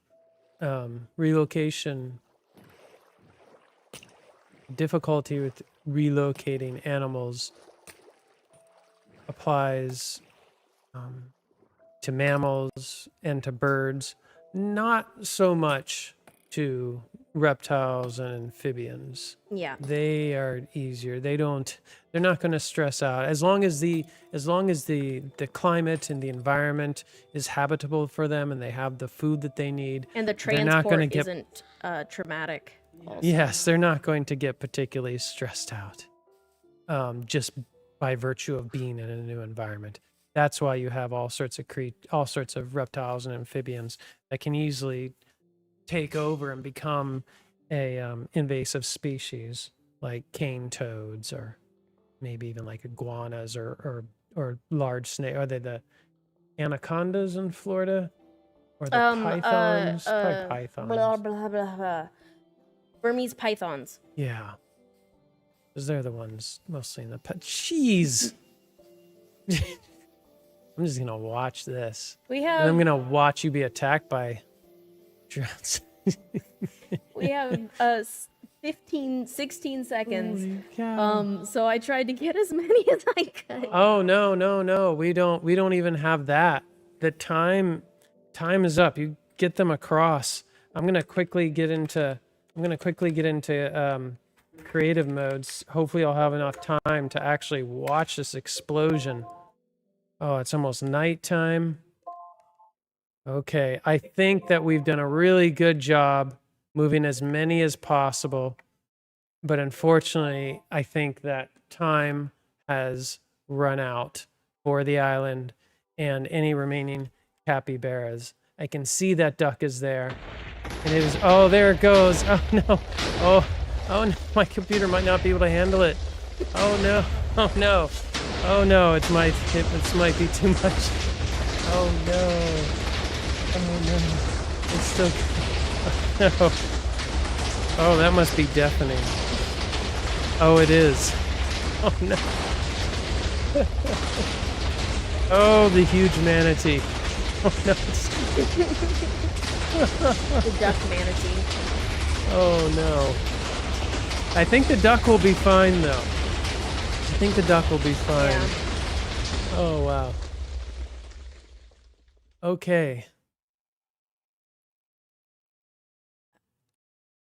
relocation difficulty with relocating animals applies to mammals and to birds, not so much to reptiles and amphibians. Yeah. They are easier. They're not going to stress out as long as the climate and the environment is habitable for them and they have the food that they need. And the transport isn't traumatic. Also. Yes, they're not going to get particularly stressed out just by virtue of being in a new environment. That's why you have all sorts of reptiles and amphibians that can easily take over and become a invasive species, like cane toads, or maybe even like iguanas or large snake. Are they the anacondas in Florida, or the pythons? Probably pythons. Blah blah blah blah. Burmese pythons. Yeah, because they're the ones mostly in the Jeez. I'm just gonna watch this. And I'm gonna watch you be attacked by drones. We have 16 seconds. So I tried to get as many as I could. Oh no. We don't even have that. The time is up. You get them across. I'm gonna quickly get into creative modes. Hopefully I'll have enough time to actually watch this explosion. Oh, it's almost nighttime. Okay, I think that we've done a really good job moving as many as possible, but unfortunately, I think that time has run out for the island and any remaining capybaras. I can see that duck is there, and it is. Oh, there it goes. Oh no. Oh no. My computer might not be able to handle it. Oh no. Oh no. Oh no. It might be too much. Oh no. Oh no. It's still. No. Oh, that must be deafening. Oh, it is. Oh no. Oh, the huge manatee. Oh no. The duck manatee. Oh no. I think the duck will be fine, though. I think the duck will be fine. Yeah. Oh, wow. Okay.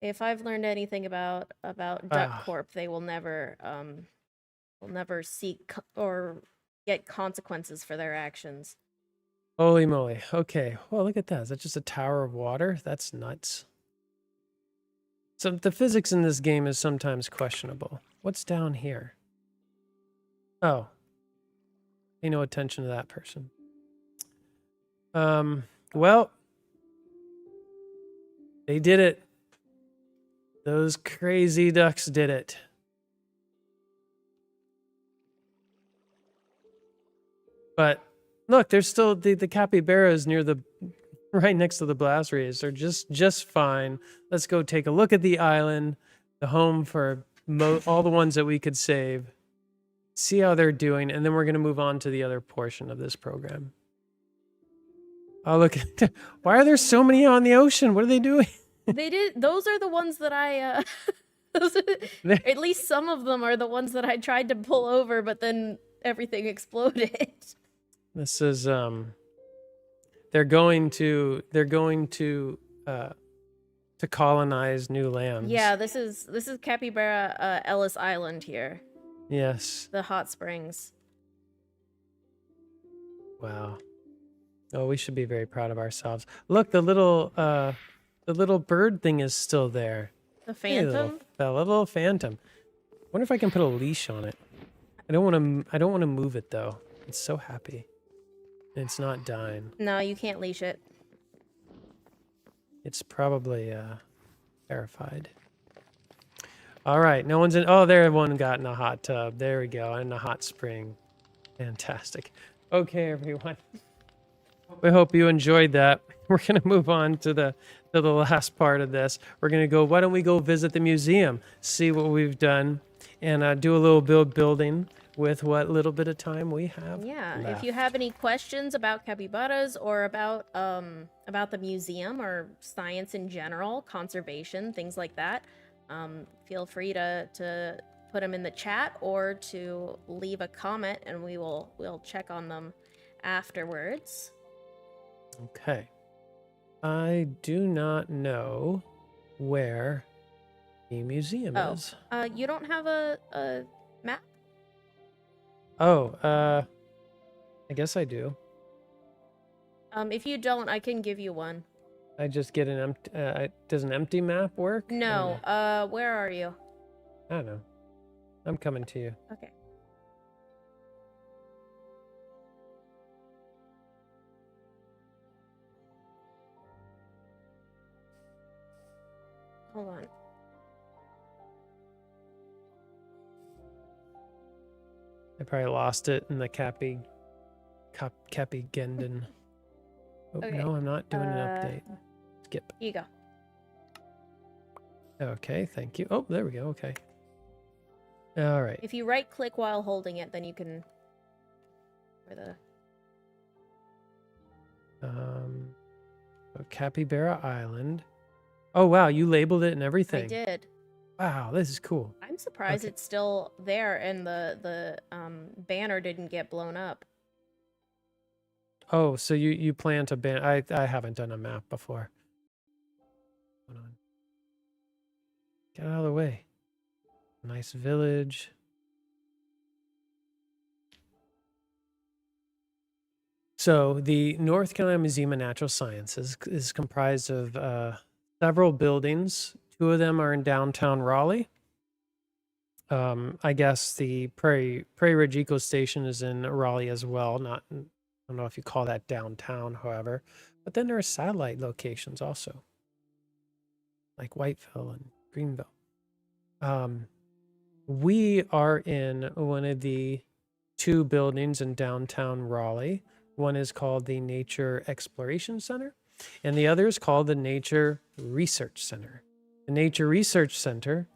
If I've learned anything about Duck Corp, they will never seek or get consequences for their actions. Holy moly. Okay. Well, look at that. Is that just a tower of water? That's nuts. So the physics in this game is sometimes questionable. What's down here? Oh. Pay no attention to that person. Well, they did it. Those crazy ducks did it. But look, there's still the capybaras near the right next to the blast radius. They're just fine. Let's go take a look at the island, the home for all the ones that we could save. See how they're doing, and then we're gonna move on to the other portion of this program. Oh, look at why are there so many on the ocean? What are they doing? Those are the ones that I at least some of them are the ones that I tried to pull over, but then everything exploded. This is they're going to colonize new lands. Yeah, this is Capybara Ellis Island here. Yes. The hot springs. Wow. Oh, we should be very proud of ourselves. Look, the little bird thing is still there. The phantom? Hey, little phantom. Wonder if I can put a leash on it. I don't want to move it though. It's so happy. And it's not dying. No, you can't leash it. It's probably terrified. All right, no one's in. Oh, there one got in a hot tub. There we go, in a hot spring. Fantastic. Okay, everyone. We hope you enjoyed that. We're gonna move on to the last part of this. We're gonna go. Why don't we go visit the museum, see what we've done, and do a little building with what little bit of time we have. Yeah. left. If you have any questions about capybaras or about the museum or science in general, conservation, things like that, feel free to put them in the chat or to leave a comment, and we'll check on them afterwards. Okay. I do not know where the museum is. You don't have a map? Oh, I guess I do. If you don't, I can give you one. I just get an empty. Does an empty map work? No. Where are you? I don't know. I'm coming to you. Okay. Hold on. I probably lost it in the Cappy Gendon. Oh, Okay. no, I'm not doing an update. Skip. Here you go. Okay, thank you. Oh, there we go. Okay. All right. If you right click while holding it, then you can Capybara Island. Oh wow, you labeled it and everything. I did. Wow, this is cool. I'm surprised it's still there and the banner didn't get blown up. Oh, so you plan to ban? I haven't done a map before. Hold on. Get out of the way. Nice village. So the North Carolina Museum of Natural Sciences is comprised of several buildings. Two of them are in downtown Raleigh. I guess the Prairie Ridge Eco Station is in Raleigh as well. I don't know if you call that downtown, however. But then there are satellite locations also, like Whiteville and Greenville. We are in one of the two buildings in downtown Raleigh. One is called the Nature Exploration Center, and the other is called the Nature Research Center. The Nature Research Center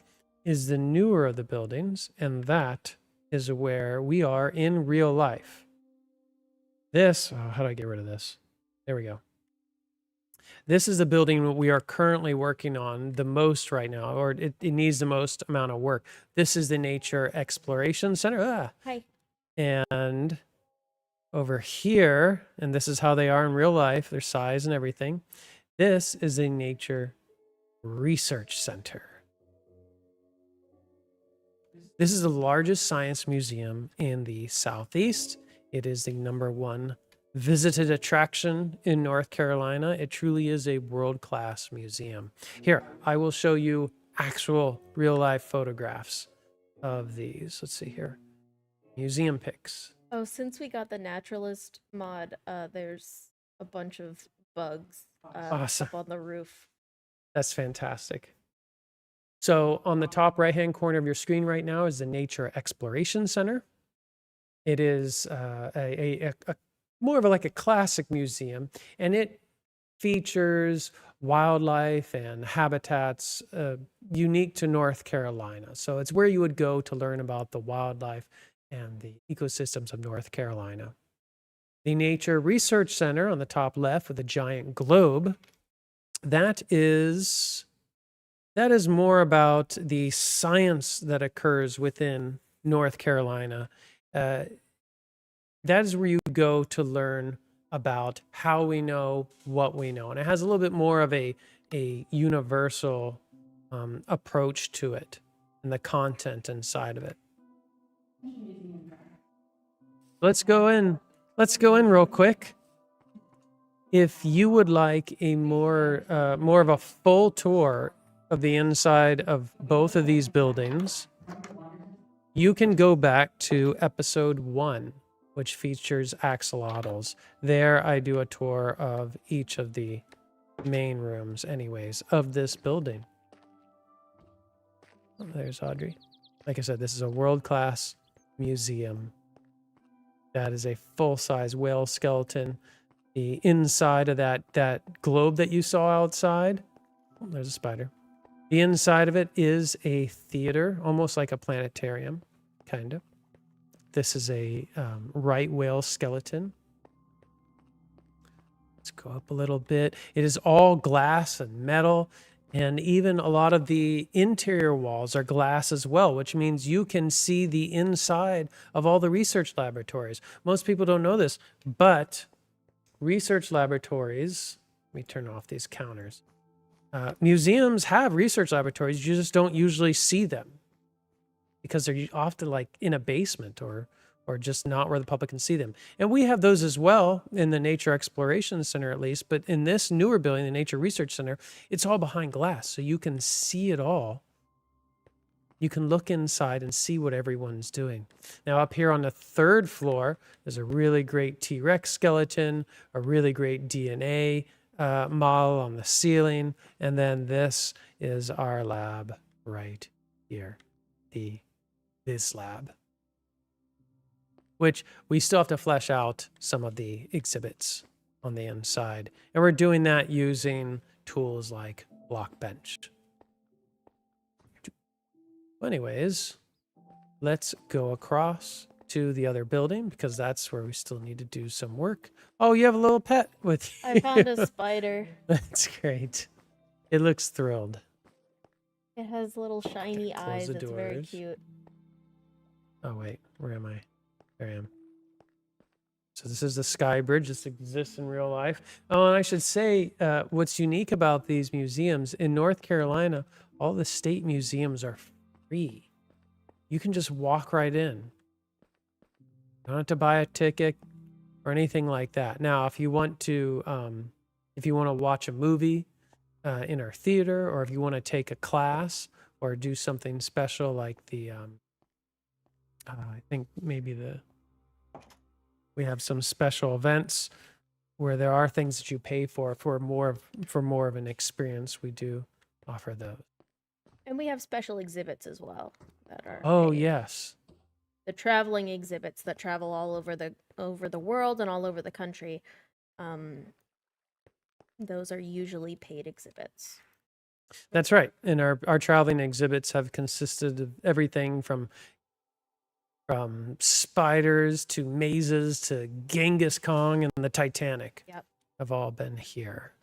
is the newer of the buildings, and that is where we are in real life. This, how do I get rid of this? There we go. This is the building that we are currently working on the most right now, or it needs the most amount of work. This is the Nature Exploration Center. Hi. And over here, and this is how they are in real life, their size and everything. This is a Nature Research Center. This is the largest science museum in the Southeast. It is the #1 visited attraction in North Carolina. It truly is a world-class museum. Here, I will show you actual real-life photographs of these. Let's see here. Museum pics. Oh, since we got the naturalist mod, there's a bunch of bugs Awesome. up on the roof. That's fantastic. So on the top right-hand corner of your screen right now is the Nature Exploration Center. It is a more of like a classic museum, and it features wildlife and habitats unique to North Carolina. So it's where you would go to learn about the wildlife and the ecosystems of North Carolina. The Nature Research Center on the top left with a giant globe, that is more about the science that occurs within North Carolina. That is where you go to learn about how we know what we know. And it has a little bit more of a universal approach to it and the content inside of it. Let's go in. Let's go in real quick. If you would like a more of a full tour of the inside of both of these buildings, you can go back to episode 1, which features axolotls. There I do a tour of each of the main rooms anyways of this building. Oh, there's Audrey. Like I said, this is a world-class museum. That is a full-size whale skeleton. The inside of that globe that you saw outside, oh, there's a spider. The inside of it is a theater, almost like a planetarium, kind of. This is a right whale skeleton. Let's go up a little bit. It is all glass and metal, and even a lot of the interior walls are glass as well, which means you can see the inside of all the research laboratories. Most people don't know this, but research laboratories, let me turn off these counters. Museums have research laboratories, you just don't usually see them because they're often like in a basement or just not where the public can see them. And we have those as well in the Nature Exploration Center, at least. But in this newer building, the Nature Research Center, it's all behind glass. So you can see it all. You can look inside and see what everyone's doing. Now, up here on the 3rd floor, there's a really great T-Rex skeleton, a really great DNA model on the ceiling. And then this is our lab right here, the Viz Lab, which we still have to flesh out some of the exhibits on the inside. And we're doing that using tools like Blockbench. Anyways, let's go across to the other building because that's where we still need to do some work. Oh, you have a little pet with you. I found a spider. That's great. It looks thrilled. It has little shiny Close eyes. the It's very doors. cute. Oh, wait. Where am I? There I am. So this is the Sky Bridge. This exists in real life. Oh, and I should say what's unique about these museums in North Carolina, all the state museums are free. You can just walk right in. You don't have to buy a ticket or anything like that. Now, if you want to watch a movie in our theater, or if you want to take a class or do something special like the, I think maybe we have some special events where there are things that you pay for more of an experience. We do offer those. And we have special exhibits as well that are Oh, paid. yes. The traveling exhibits that travel all over the world and all over the country. Those are usually paid exhibits. That's right. And our traveling exhibits have consisted of everything from spiders to mazes to Genghis Khan and the Titanic. Yep. Have all been here.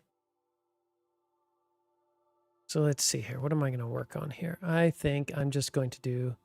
So let's see here. What am I going to work on here? I think I'm just going to do...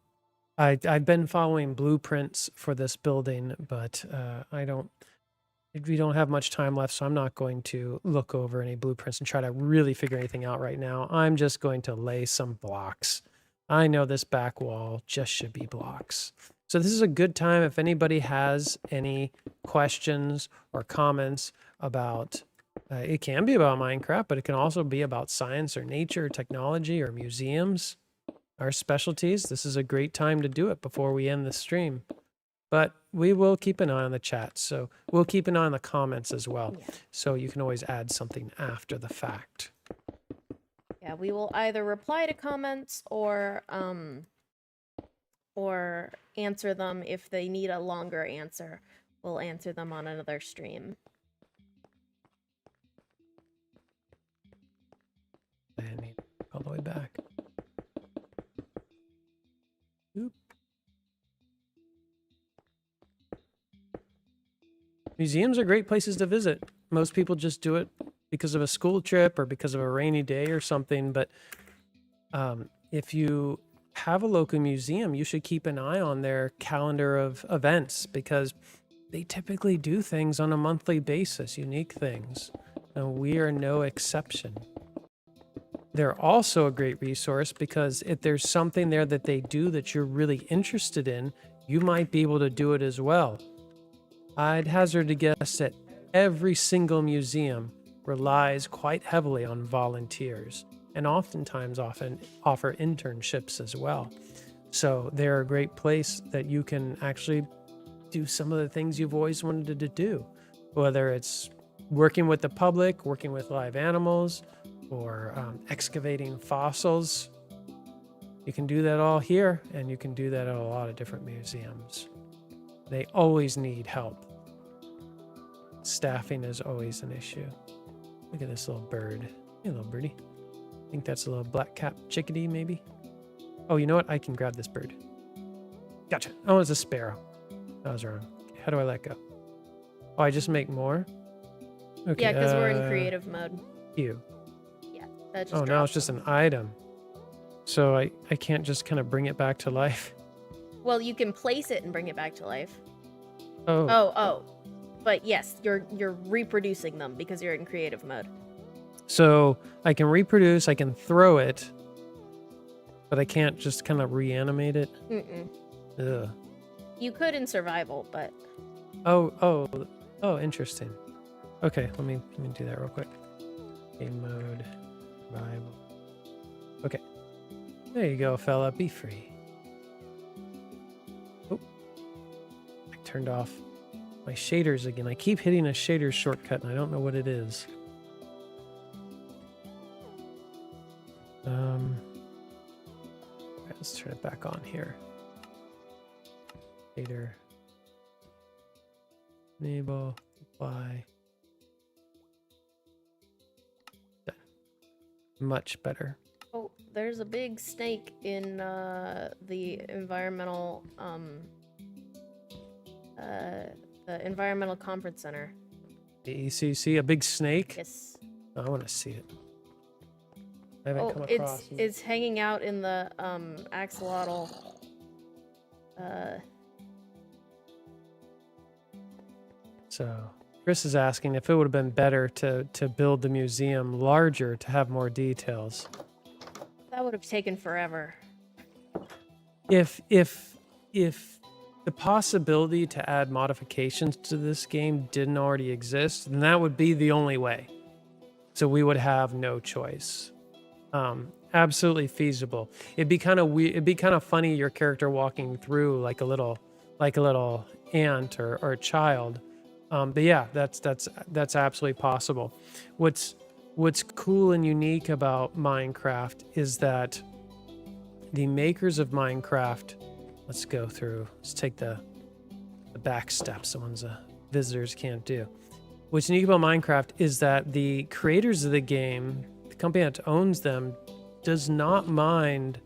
I've been following blueprints for this building, but we don't have much time left, so I'm not going to look over any blueprints and try to really figure anything out right now. I'm just going to lay some blocks. I know this back wall just should be blocks. So this is a good time if anybody has any questions or comments about, it can be about Minecraft, but it can also be about science or nature, or technology, or museums, our specialties. This is a great time to do it before we end the stream. But we will keep an eye on the chat. So we'll keep an eye on the comments as well. Yeah. So you can always add something after the fact. Yeah, we will either reply to comments or answer them if they need a longer answer. We'll answer them on another stream. I need all the way back. Oop. Museums are great places to visit. Most people just do it because of a school trip or because of a rainy day or something. But if you have a local museum, you should keep an eye on their calendar of events because they typically do things on a monthly basis, unique things. And we are no exception. They're also a great resource because if there's something there that they do that you're really interested in, you might be able to do it as well. I'd hazard to guess that every single museum relies quite heavily on volunteers and oftentimes often offer internships as well. So they're a great place that you can actually do some of the things you've always wanted to do, whether it's working with the public, working with live animals, or excavating fossils. You can do that all here, and you can do that at a lot of different museums. They always need help. Staffing is always an issue. Look at this little bird. Hey, little birdie. I think that's a little black-capped chickadee, maybe. Oh, you know what? I can grab this bird. Gotcha. Oh, it's a sparrow. I was wrong. Okay, how do I let go? Oh, I just make more? Okay, Yeah, because we're in creative mode. You. Yeah, that just Oh, now it's just an item. So I can't just kind of bring it back to life. Well, you can place it and bring it back to life. Oh. Oh. But yes, you're reproducing them because you're in creative mode. So I can reproduce, I can throw it, but I can't just kind of reanimate it. Ugh. You could in survival, but Oh, interesting. Okay, let me do that real quick. Game mode, survival. Okay. There you go, fella. Be free. Oh. I turned off my shaders again. I keep hitting a shaders shortcut and I don't know what it is. Let's turn it back on here. Shader. Enable. Apply. Done. Much better. oh, there's a big snake in the environmental conference center. The ECC, a big snake? Yes. Oh, I want to see it. I haven't come across it. It's hanging out in the axolotl. So Chris is asking if it would have been better to build the museum larger to have more details. That would have taken forever. If the possibility to add modifications to this game didn't already exist, then that would be the only way. So we would have no choice. Absolutely feasible. It'd be kind of weird. It'd be kind of funny your character walking through like a little ant or a child. But yeah, that's absolutely possible. What's cool and unique about Minecraft is that the makers of Minecraft, let's go through, let's take the back steps, the ones visitors can't do. What's unique about Minecraft is that the creators of the game, the company that owns them, does not mind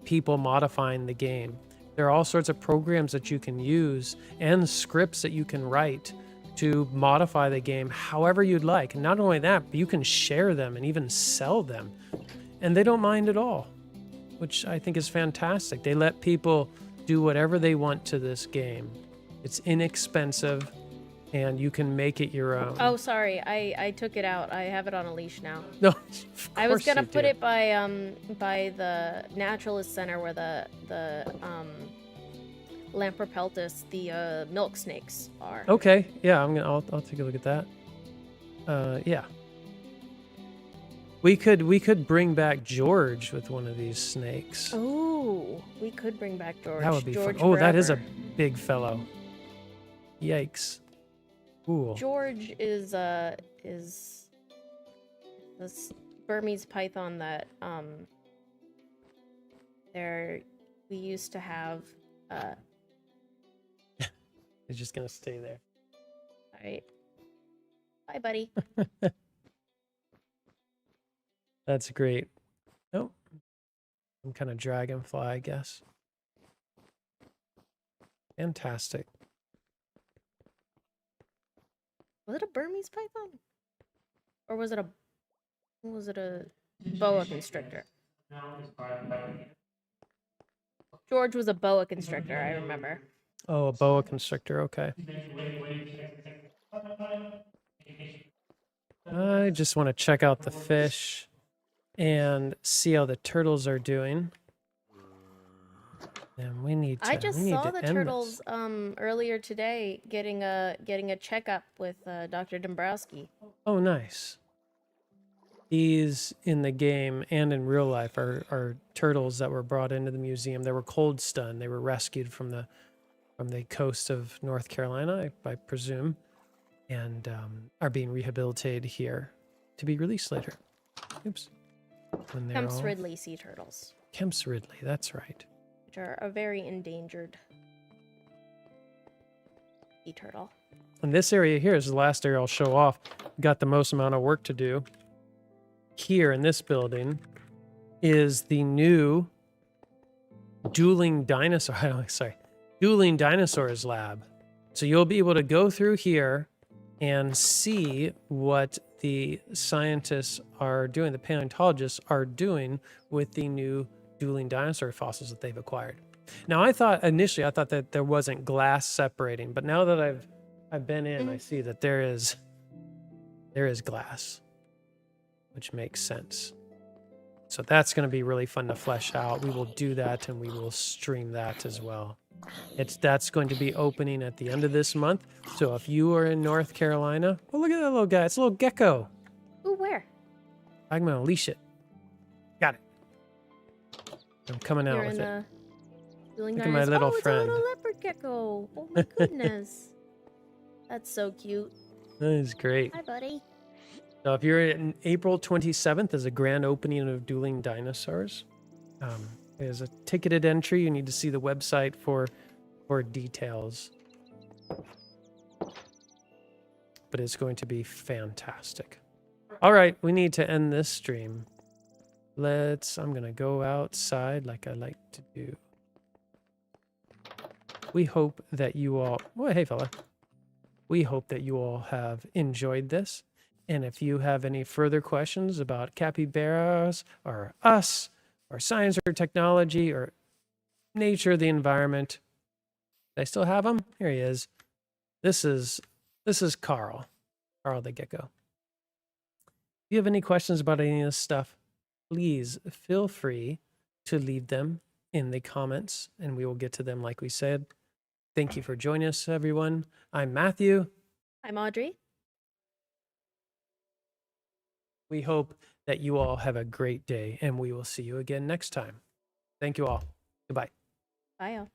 people modifying the game. There are all sorts of programs that you can use and scripts that you can write to modify the game however you'd like. And not only that, but you can share them and even sell them. and they don't mind at all, which I think is fantastic. They let people do whatever they want to this game. It's inexpensive, and you can make it your own. Oh, sorry. I took it out. I have it on a leash now. No, I was gonna put it by the Naturalist Center where the Lamprepeltis, the milk snakes are. Okay, yeah, I'll take a look at that. Yeah. We could bring back George with one of these snakes. Oh, we could bring back George. That would be George fun. Oh, that is a forever. big fellow. Yikes. Cool. George is this Burmese python that we used to have. He's just gonna stay there. All right. Bye, buddy. That's great. Oh, some kind of dragonfly, I guess. Fantastic. Was it a Burmese python? Or was it a boa constrictor? George was a boa constrictor, I remember. Oh, a boa constrictor. Okay. I just want to check out the fish and see how the turtles are doing. And we need to. I just we need saw to the end turtles this. earlier today getting a checkup with Dr. Dombrowski. Oh, nice. These in the game and in real life are turtles that were brought into the museum. They were cold stunned. They were rescued from the coast of North Carolina, I presume, and are being rehabilitated here to be released later. Oops. When they're Kemp's all- Ridley sea turtles, Kemp's Ridley, that's right. which are a very endangered sea turtle. And this area here is the last area I'll show off. Got the most amount of work to do. Here in this building is the new dueling dinosaurs lab. So you'll be able to go through here and see what the scientists are doing, the paleontologists are doing with the new dueling dinosaur fossils that they've acquired. Now, initially I thought that there wasn't glass separating, but now that I've been in, I see that there is glass, which makes sense. So that's going to be really fun to flesh out. We will do that, and we will stream that as well. That's going to be opening at the end of this month. So if you are in North Carolina, oh, look at that little guy. It's a little gecko. Ooh, where? I'm going to leash it. Got it. I'm coming out You're with in it. Dueling Look at my dinosaurs. little Oh, friend. it's a little leopard gecko. Oh my goodness. That's so cute. That is great. Hi, buddy. So if you're in April 27th is a grand opening of Dueling Dinosaurs. There's a ticketed entry. You need to see the website for details. But it's going to be fantastic. All right, we need to end this stream. I'm going to go outside like I like to do. We hope that you all... Well, hey, fella. We hope that you all have enjoyed this. And if you have any further questions about capybaras or us or science or technology or nature, the environment, I still have him. Here he is. This is Carl the gecko. If you have any questions about any of this stuff, please feel free to leave them in the comments and we will get to them like we said. Thank you for joining us, everyone. I'm Matthew. I'm Audrey. We hope that you all have a great day and we will see you again next time. Thank you all. Goodbye. Bye, y'all.